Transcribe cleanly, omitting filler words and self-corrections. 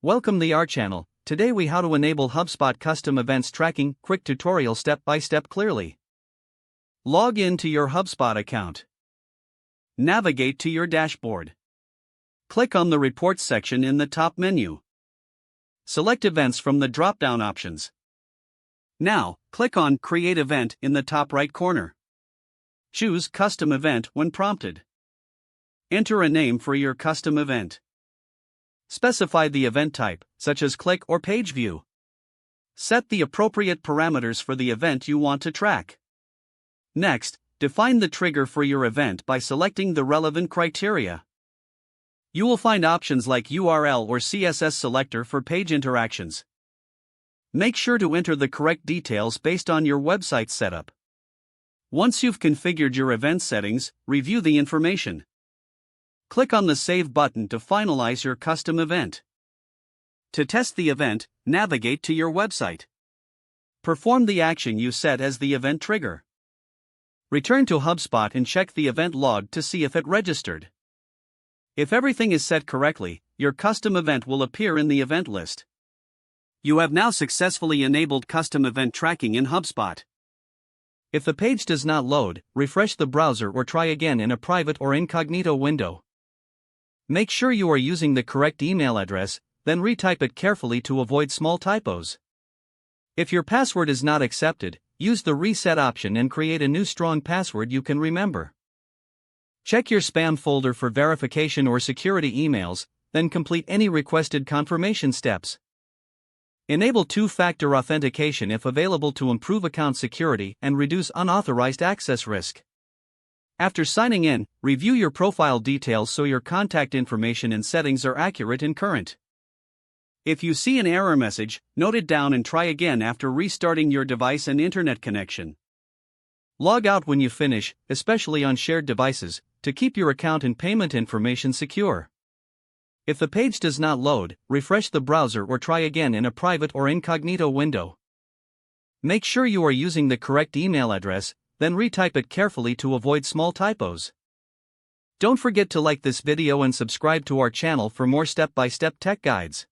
Welcome to our channel. Today we how to enable HubSpot custom events tracking, quick tutorial step by step clearly. Log in to your HubSpot account. Navigate to your dashboard. Click on the Reports section in the top menu. Select Events from the drop-down options. Now, click on Create Event in the top right corner. Choose Custom Event when prompted. Enter a name for your custom event. Specify the event type, such as click or page view. Set the appropriate parameters for the event you want to track. Next, define the trigger for your event by selecting the relevant criteria. You will find options like URL or CSS selector for page interactions. Make sure to enter the correct details based on your website setup. Once you've configured your event settings, review the information. Click on the Save button to finalize your custom event. To test the event, navigate to your website. Perform the action you set as the event trigger. Return to HubSpot and check the event log to see if it registered. If everything is set correctly, your custom event will appear in the event list. You have now successfully enabled custom event tracking in HubSpot. If the page does not load, refresh the browser or try again in a private or incognito window. Make sure you are using the correct email address, then retype it carefully to avoid small typos. If your password is not accepted, use the reset option and create a new strong password you can remember. Check your spam folder for verification or security emails, then complete any requested confirmation steps. Enable two-factor authentication if available to improve account security and reduce unauthorized access risk. After signing in, review your profile details so your contact information and settings are accurate and current. If you see an error message, note it down and try again after restarting your device and internet connection. Log out when you finish, especially on shared devices, to keep your account and payment information secure. If the page does not load, refresh the browser or try again in a private or incognito window. Make sure you are using the correct email address, then retype it carefully to avoid small typos. Don't forget to like this video and subscribe to our channel for more step-by-step tech guides.